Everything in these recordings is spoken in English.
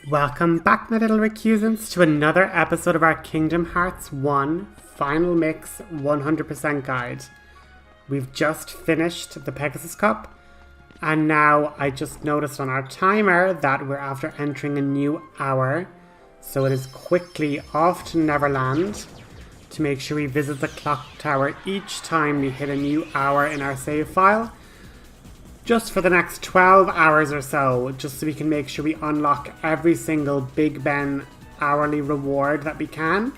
Welcome back, my little recusants, to another episode of our Kingdom Hearts 1 Final Mix 100% guide. We've just finished the Pegasus Cup, and now I just noticed on our timer that we're after entering a new hour, so it is quickly off to Neverland to make sure we visit the clock tower each time we hit a new hour in our save file. Just for the next 12 hours or so, just so we can make sure we unlock every single Big Ben hourly reward that we can.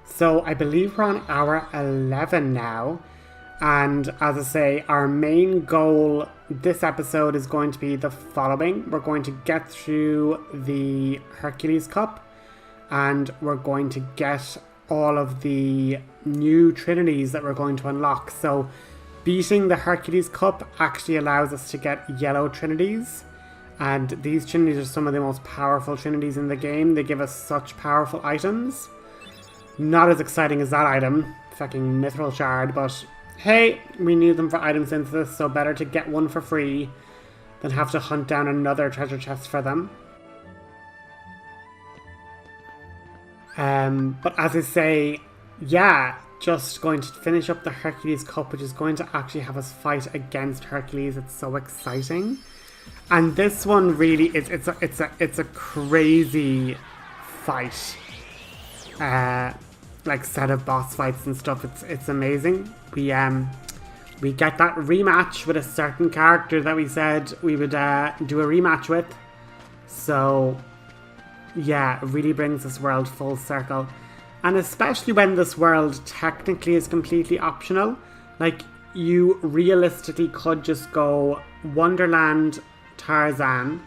So I believe we're on hour 11 now, and as I say, our main goal this episode is going to be the following. We're going to get through the Hercules Cup, and we're going to get all of the new Trinities that we're going to unlock. So beating the Hercules Cup actually allows us to get yellow Trinities, and these Trinities are some of the most powerful Trinities in the game. They give us such powerful items. Not as exciting as that item, fucking Mithril Shard, but hey, we need them for item synthesis, so better to get one for free than have to hunt down another treasure chest for them. But as I say, yeah, just going to finish up the Hercules Cup, which is going to actually have us fight against Hercules. It's so exciting, and this one really is. It's a crazy fight, like set of boss fights and stuff. It's amazing. We get that rematch with a certain character that we said we would do a rematch with. So yeah, it really brings this world full circle. And especially when this world technically is completely optional. Like, you realistically could just go Wonderland, Tarzan,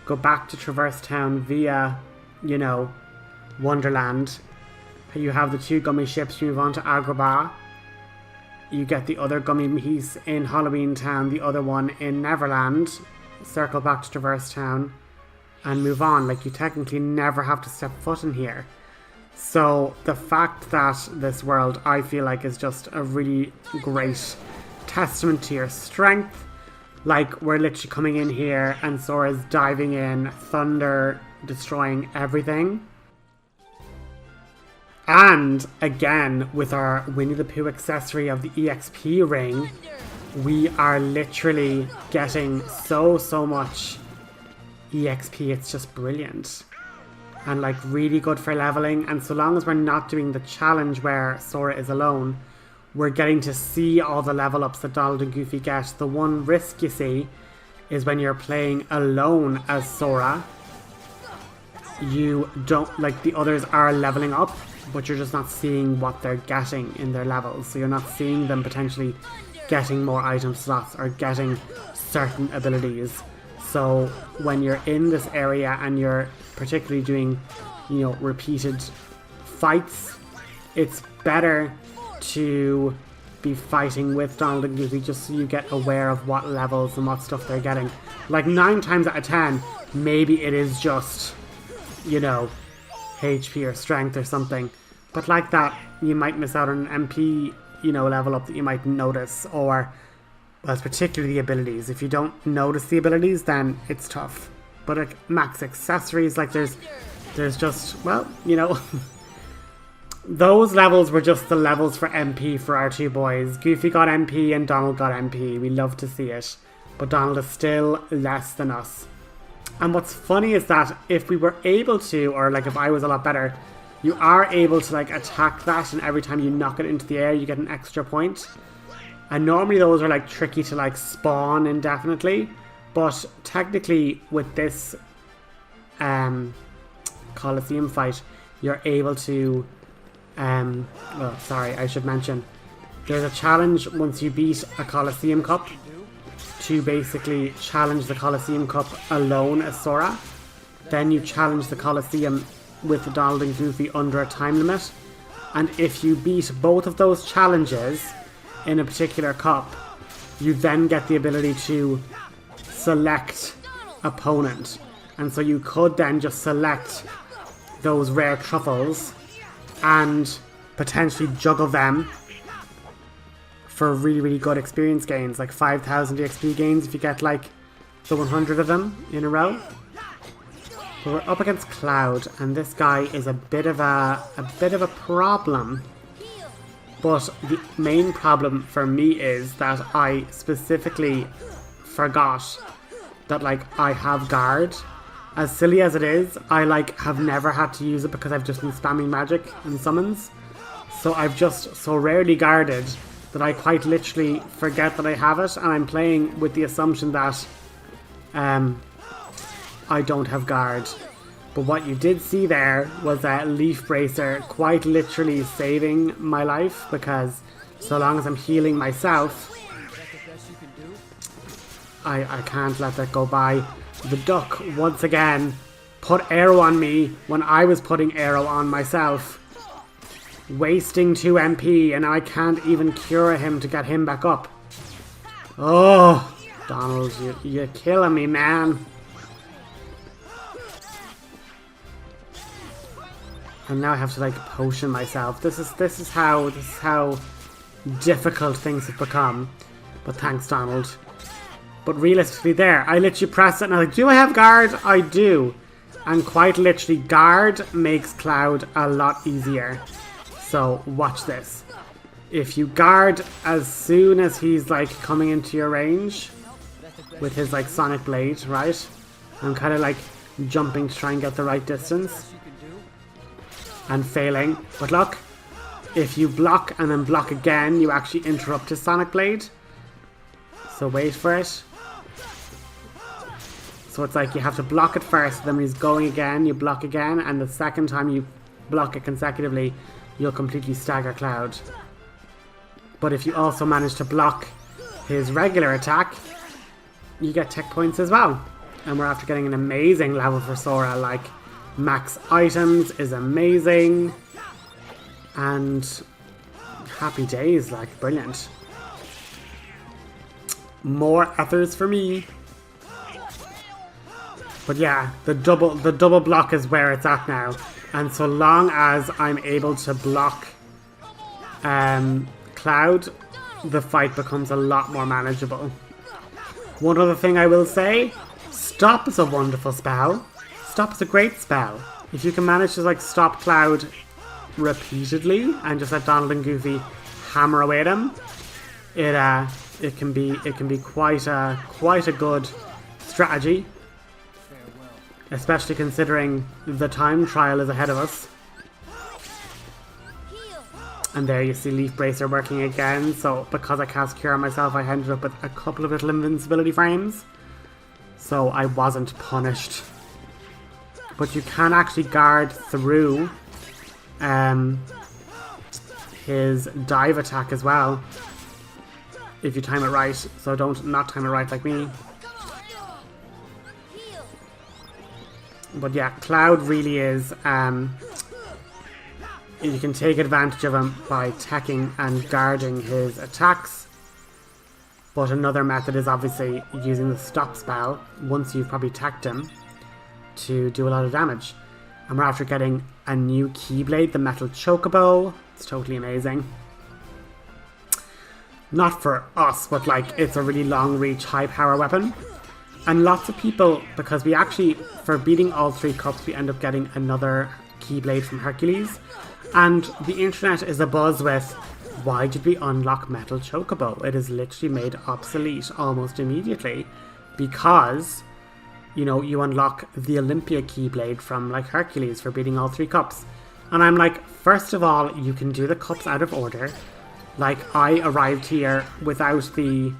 go back to Traverse Town via, you know, Wonderland. You have the two gummy ships, you move on to Agrabah. You get the other gummy piece in Halloween Town, the other one in Neverland. Circle back to Traverse Town and move on. Like, you technically never have to step foot in here. So the fact that this world, I feel like, is just a really great testament to your strength. Like, we're literally coming in here and Sora's diving in, thunder destroying everything. And again, with our Winnie the Pooh accessory of the EXP ring, we are literally getting so much EXP. It's just brilliant. And like really good for leveling, and so long as we're not doing the challenge where Sora is alone, we're getting to see all the level ups that Donald and Goofy get. The one risk you see is when you're playing alone as Sora, you don't, like, the others are leveling up, but you're just not seeing what they're getting in their levels. So you're not seeing them potentially getting more item slots or getting certain abilities. So when you're in this area and you're particularly doing, you know, repeated fights, it's better to be fighting with Donald and Goofy just so you get aware of what levels and what stuff they're getting. Like 9 times out of 10, maybe it is just, you know, HP or strength or something. But like that, you might miss out on an MP, you know, level up that you might notice, or, well, it's particularly the abilities. If you don't notice the abilities, then it's tough. But like max accessories, like there's just, well, you know, those levels were just the levels for MP for our two boys. Goofy got MP and Donald got MP. We love to see it. But Donald is still less than us. And what's funny is that if we were able to, or like if I was a lot better, you are able to like attack that, and every time you knock it into the air, you get an extra point. And normally those are like tricky to like spawn indefinitely. But technically with this Coliseum fight, you're able to, well, sorry, I should mention, there's a challenge once you beat a Coliseum Cup to basically challenge the Coliseum Cup alone as Sora. Then you challenge the Coliseum with Donald and Goofy under a time limit. And if you beat both of those challenges in a particular cup, you then get the ability to select opponent. And so you could then just select those rare truffles and potentially juggle them for really good experience gains, like 5,000 XP gains if you get like the 100 of them in a row. But we're up against Cloud, and this guy is a bit of a problem. But the main problem for me is that I specifically forgot that, like, I have guard. As silly as it is, I, like, have never had to use it because I've just been spamming magic and summons. So I've just so rarely guarded that I quite literally forget that I have it, and I'm playing with the assumption that I don't have guard. But what you did see there was that Leaf Bracer quite literally saving my life, because so long as I'm healing myself, I can't let that go by. The duck, once again, put arrow on me when I was putting arrow on myself. Wasting 2 MP, and now I can't even cure him to get him back up. Oh, Donald, you're killing me, man. And now I have to, like, potion myself. This is how difficult things have become. But thanks, Donald. But realistically there, I literally press it and I'm like, do I have guard? I do. And quite literally, guard makes Cloud a lot easier. So watch this. If you guard as soon as he's, like, coming into your range with his, like, Sonic Blade, right? I'm kind of, like, jumping to try and get the right distance. And failing. But look, if you block and then block again, you actually interrupt his Sonic Blade. So wait for it. So it's like you have to block it first, then when he's going again, you block again, and the second time you block it consecutively, you'll completely stagger Cloud. But if you also manage to block his regular attack, you get tech points as well. And we're after getting an amazing level for Sora, like max items is amazing. And happy days, like, brilliant. More ethers for me. But yeah, the double block is where it's at now. And so long as I'm able to block Cloud, the fight becomes a lot more manageable. One other thing I will say, Stop is a wonderful spell. Stop is a great spell. If you can manage to, like, stop Cloud repeatedly and just let Donald and Goofy hammer away at him, it can be quite a good strategy. Especially considering the time trial is ahead of us. And there you see Leaf Bracer working again. So because I cast Cure on myself, I ended up with a couple of little invincibility frames. So I wasn't punished. But you can actually guard through his dive attack as well. If you time it right. So don't not time it right like me. But yeah, Cloud really is, you can take advantage of him by teching and guarding his attacks. But another method is obviously using the stop spell, once you've probably teched him, to do a lot of damage. And we're after getting a new Keyblade, the Metal Chocobo. It's totally amazing. Not for us, but, like, it's a really long reach, high power weapon. And lots of people, because we actually, for beating all 3 cups, we end up getting another Keyblade from Hercules. And the internet is abuzz with, why did we unlock Metal Chocobo? It is literally made obsolete almost immediately. Because, you know, you unlock the Olympia Keyblade from, like, Hercules for beating all 3 cups. And I'm like, first of all, you can do the cups out of order. Like, I arrived here without the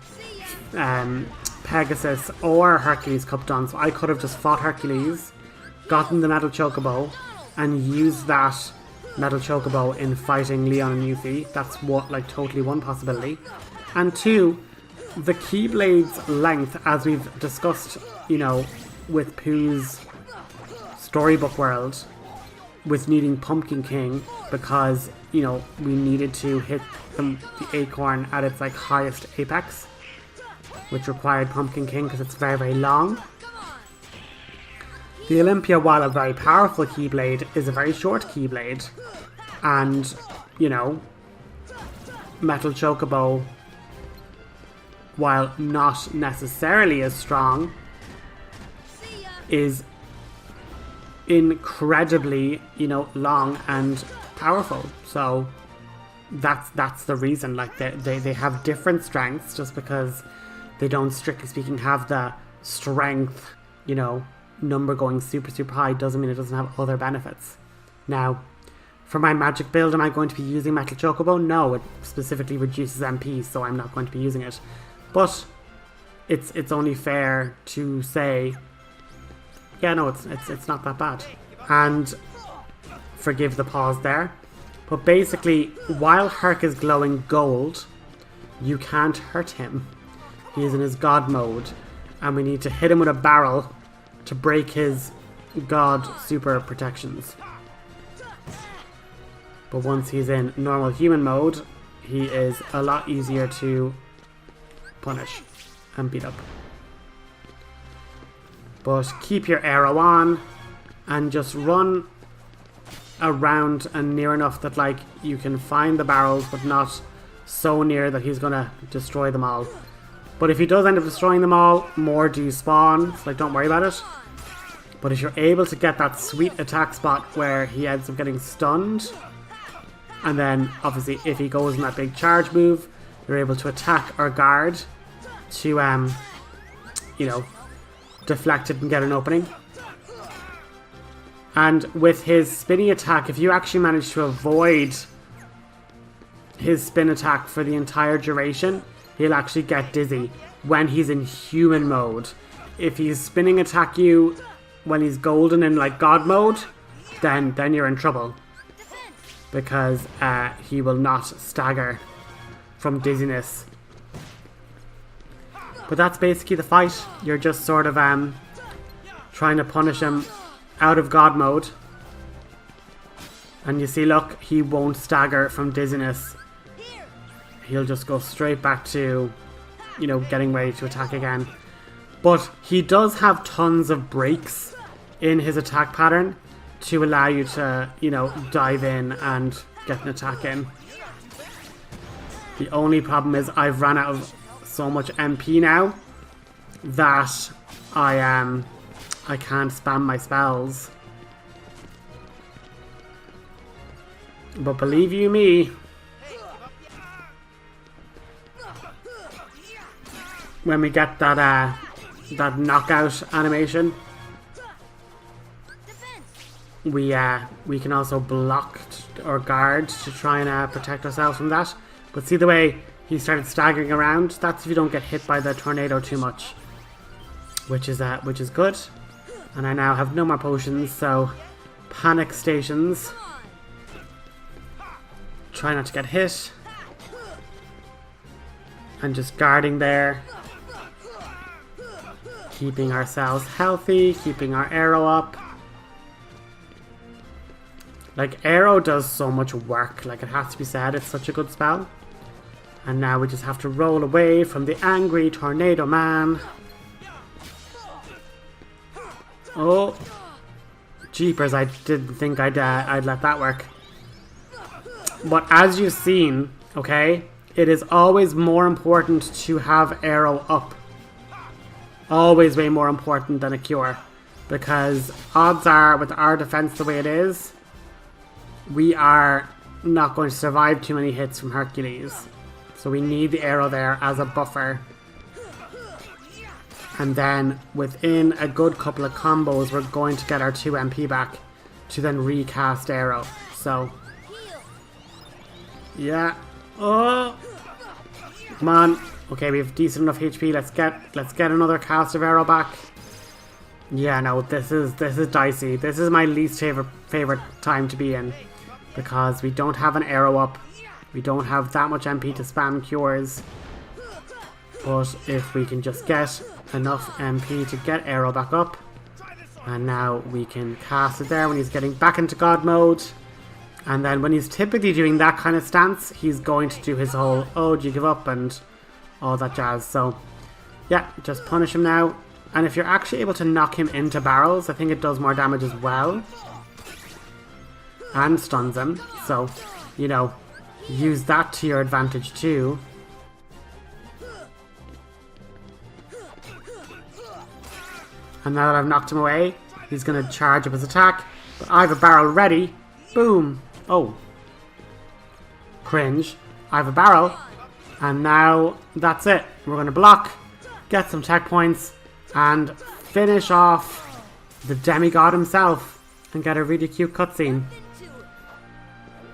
Pegasus or Hercules cup done, so I could have just fought Hercules, gotten the Metal Chocobo, and used that Metal Chocobo in fighting Leon and Yuffie. That's what, like, totally one possibility. And 2, the Keyblade's length, as we've discussed, you know, with Pooh's storybook world, with needing Pumpkin King, because, you know, we needed to hit the acorn at its, like, highest apex, which required Pumpkin King because it's very, very long. The Olympia, while a very powerful Keyblade, is a very short Keyblade. And, you know, Metal Chocobo, while not necessarily as strong, is incredibly, you know, long and powerful. So that's the reason. Like they have different strengths. Just because they don't, strictly speaking, have the strength, you know, number going super high doesn't mean it doesn't have other benefits. Now, for my magic build, am I going to be using Metal Chocobo? No, it specifically reduces MP, so I'm not going to be using it. But it's only fair to say, yeah, no, it's not that bad. And forgive the pause there. But basically, while Herc is glowing gold, you can't hurt him. He is in his god mode, and we need to hit him with a barrel to break his god super protections. But once he's in normal human mode, he is a lot easier to punish and beat up. But keep your arrow on and just run around and near enough that, like, you can find the barrels, but not so near that he's gonna destroy them all. But if he does end up destroying them all, more do spawn, so, like, don't worry about it. But if you're able to get that sweet attack spot where he ends up getting stunned, and then obviously if he goes in that big charge move, you're able to attack or guard to, you know, deflect it and get an opening. And with his spinny attack, if you actually manage to avoid his spin attack for the entire duration, he'll actually get dizzy when he's in human mode. If he's spinning attack you when he's golden in, like, god mode, then you're in trouble. Because he will not stagger from dizziness. But that's basically the fight. You're just sort of trying to punish him out of god mode. And you see, look, he won't stagger from dizziness. He'll just go straight back to, you know, getting ready to attack again. But he does have tons of breaks in his attack pattern to allow you to, you know, dive in and get an attack in. The only problem is I've run out of so much MP now that I can't spam my spells. But believe you me, when we get that knockout animation, we can also block or guard to try and protect ourselves from that. But see the way he started staggering around? That's if you don't get hit by the tornado too much, which is good. And I now have no more potions, so panic stations. Try not to get hit, and just guarding there, keeping ourselves healthy, keeping our arrow up. Like, arrow does so much work, like, it has to be said, it's such a good spell. And now we just have to roll away from the angry tornado man. Oh, jeepers, I didn't think I'd let that work. But as you've seen, okay, it is always more important to have arrow up. Always way more important than a cure. Because odds are, with our defense the way it is, we are not going to survive too many hits from Hercules. So we need the arrow there as a buffer. And then within a good couple of combos, we're going to get our 2 MP back to then recast arrow. So, yeah. Oh, come on. Okay, we have decent enough HP. Let's get another cast of arrow back. Yeah, no, this is dicey. This is my least favorite time to be in, because we don't have an arrow up. We don't have that much MP to spam cures. But if we can just get enough MP to get arrow back up, and now we can cast it there when he's getting back into god mode. And then when he's typically doing that kind of stance, he's going to do his whole, oh, do you give up, and all that jazz. So yeah, just punish him now. And if you're actually able to knock him into barrels, I think it does more damage as well. And stuns him. So, you know, use that to your advantage too. And now that I've knocked him away, He's going to charge up his attack. But I have a barrel ready. Boom. Oh. Cringe. I have a barrel. And now that's it. We're going to block, get some tech points, and finish off the Demi God himself and get a really cute cutscene.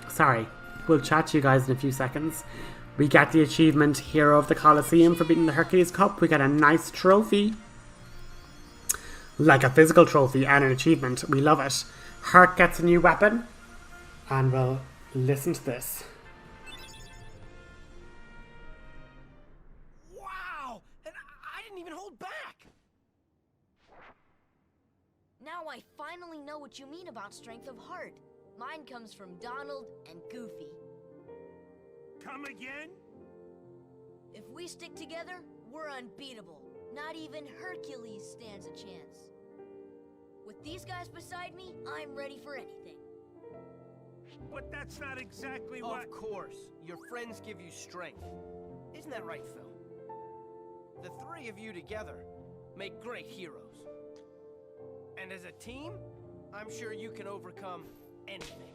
Sorry. We'll chat to you guys in a few seconds. We get the achievement Hero of the Coliseum for beating the Hercules Cup. We get a nice trophy. Like a physical trophy and an achievement. We love it. Herc gets a new weapon. And we'll listen to this. Wow! And I didn't even hold back! Now I finally know what you mean about strength of heart. Mine comes from Donald and Goofy. Come again? If we stick together, we're unbeatable. Not even Hercules stands a chance. With these guys beside me, I'm ready for anything. But that's not exactly what... Of course. Your friends give you strength. Isn't that right, Phil? The three of you together make great heroes. And as a team, I'm sure you can overcome anything.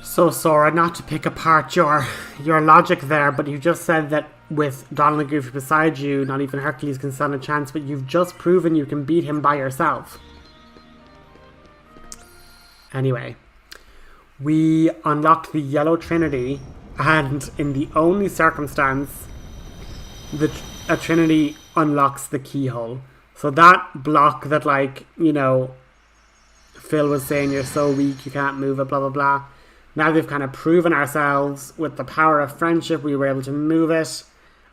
So Sora, not to pick apart your logic there, but you just said that with Donald and Goofy beside you, not even Hercules can stand a chance, but you've just proven you can beat him by yourself. Anyway, we unlocked the Yellow Trinity, and in the only circumstance a Trinity unlocks the keyhole. So that block that, like, you know, Phil was saying you're so weak, you can't move it, blah blah blah. Now we've kind of proven ourselves with the power of friendship, we were able to move it,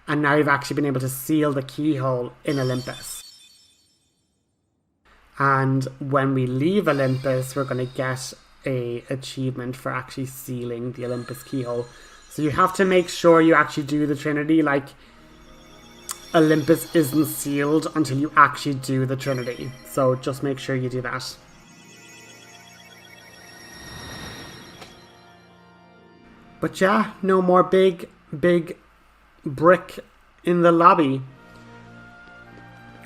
and now we've actually been able to seal the keyhole in Olympus. And when we leave Olympus, we're going to get a achievement for actually sealing the Olympus keyhole. So you have to make sure you actually do the Trinity. Like, Olympus isn't sealed until you actually do the Trinity. So just make sure you do that. But yeah, no more big brick in the lobby.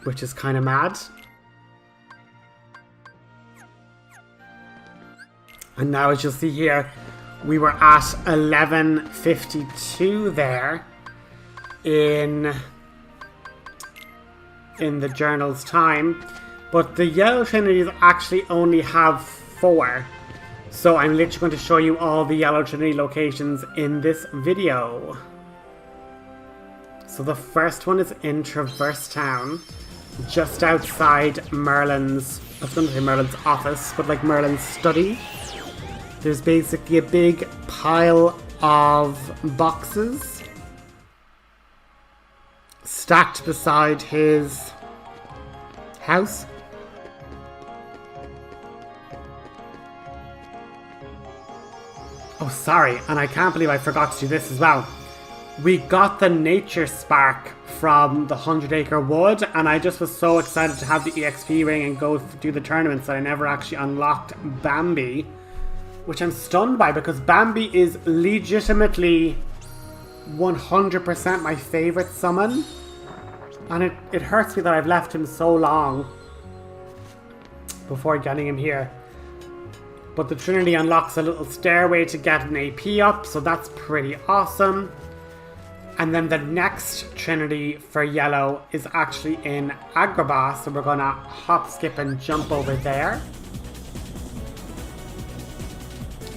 Which is kind of mad. And now, as you'll see here, we were at 11:52 there in the journal's time. But the Yellow Trinities actually only have 4. So I'm literally going to show you all the Yellow Trinity locations in this video. So the first one is in Traverse Town, just outside Merlin's, I was going to say Merlin's office, but like Merlin's study. There's basically a big pile of boxes stacked beside his house. Oh, sorry, and I can't believe I forgot to do this as well. We got the nature spark from the 100 Acre Wood, and I just was so excited to have the EXP ring and go do the tournaments that I never actually unlocked Bambi, which I'm stunned by because Bambi is legitimately 100% my favorite summon, and it hurts me that I've left him so long before getting him here. But the Trinity unlocks a little stairway to get an AP up, so that's pretty awesome. And then the next Trinity for Yellow is actually in Agrabah, so we're gonna hop, skip, and jump over there.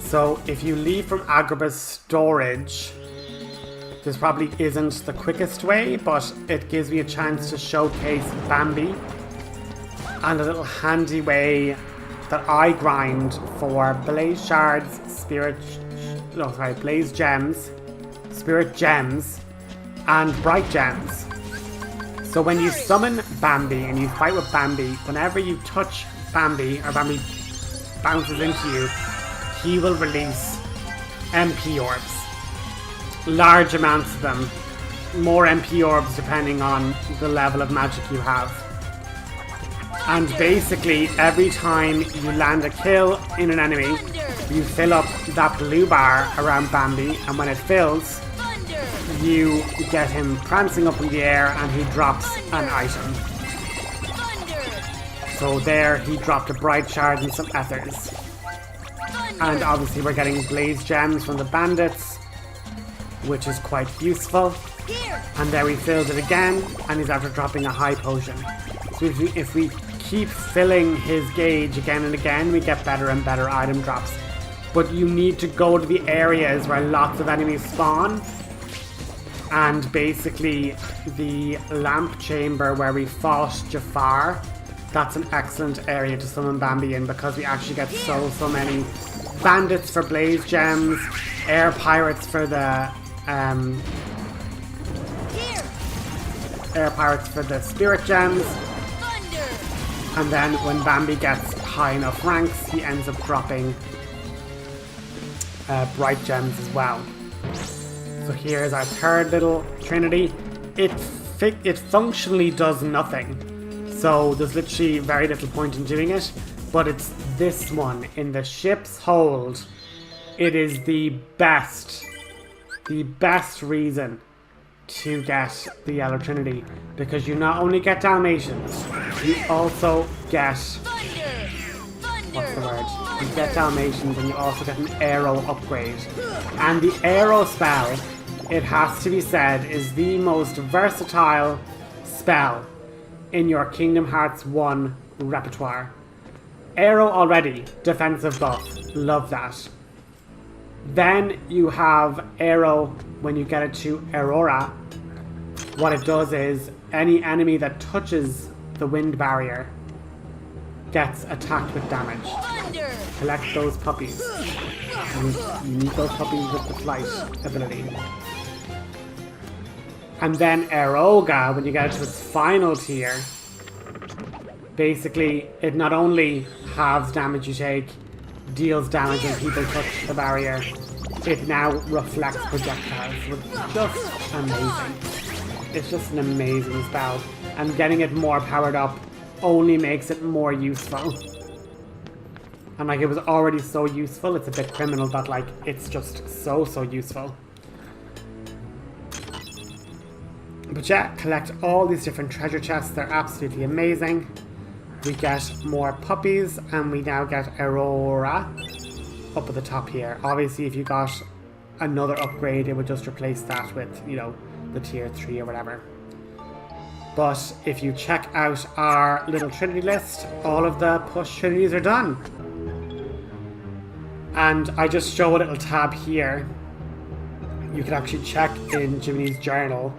So if you leave from Agrabah's storage, this probably isn't the quickest way, but it gives me a chance to showcase Bambi. And a little handy way that I grind for Blaze Shards, Blaze Gems, Spirit Gems, and Bright Gems. So when you summon Bambi and you fight with Bambi, whenever you touch Bambi, or Bambi bounces into you, he will release MP orbs. Large amounts of them. More MP orbs depending on the level of magic you have. And basically, every time you land a kill in an enemy, you fill up that blue bar around Bambi, and when it fills, you get him prancing up in the air and he drops an item. Thunder! So there he dropped a bright shard and some ethers. And obviously we're getting blaze gems from the bandits, which is quite useful. Here! And there we filled it again, and he's after dropping a high potion. So if we keep filling his gauge again and again, we get better and better item drops. But you need to go to the areas where lots of enemies spawn. And basically the lamp chamber where we fought Jafar, that's an excellent area to summon Bambi in, because we actually get so many bandits for blaze gems, air pirates for the spirit gems. Thunder! And then when Bambi gets high enough ranks, he ends up dropping bright gems as well. So here's our third little Trinity. It functionally does nothing. So there's literally very little point in doing it. But it's this one in the ship's hold. It is the best reason to get the Yellow Trinity, because you not only get Dalmatians, you also get what's the word? You get Dalmatians and you also get an arrow upgrade. And the arrow spell, it has to be said, is the most versatile spell in your Kingdom Hearts 1 repertoire. Arrow already, defensive buff, love that. Then you have arrow when you get it to Aurora. What it does is any enemy that touches the wind barrier gets attacked with damage. Thunder! Collect those puppies. You need those puppies with the flight ability. And then Aeroga, when you get it to its final tier, basically it not only halves damage you take, deals damage when people touch the barrier, it now reflects projectiles, which is just amazing. It's just an amazing spell, and getting it more powered up only makes it more useful. And like, it was already so useful, it's a bit criminal that like it's just so useful. But yeah, collect all these different treasure chests, they're absolutely amazing. We get more puppies, and we now get Aurora up at the top here. Obviously, if you got another upgrade, it would just replace that with, you know, the tier 3 or whatever. But if you check out our little Trinity list, all of the push Trinities are done. And I just show a little tab here. You can actually check in Jimmy's journal,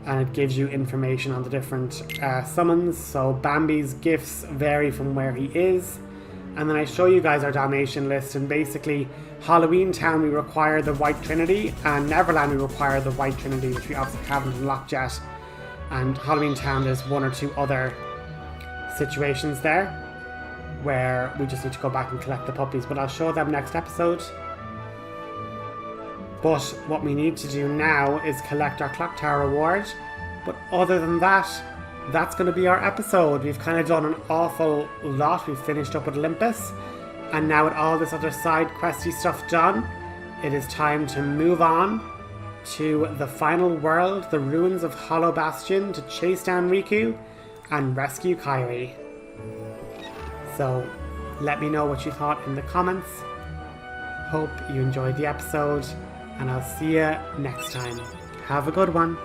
and it gives you information on the different summons. So Bambi's gifts vary from where he is. And then I show you guys our Dalmatian list, and basically Halloween Town we require the White Trinity, and Neverland we require the White Trinity, which we obviously haven't unlocked yet. And Halloween Town, there's one or two other situations there where we just need to go back and collect the puppies, but I'll show them next episode. But what we need to do now is collect our Clock Tower reward. But other than that, that's going to be our episode. We've kind of done an awful lot. We've finished up with Olympus, and now with all this other side questy stuff done, it is time to move on to the final world, the ruins of Hallow Bastion, to chase down Riku and rescue Kairi. So let me know what you thought in the comments. Hope you enjoyed the episode, and I'll see you next time. Have a good one.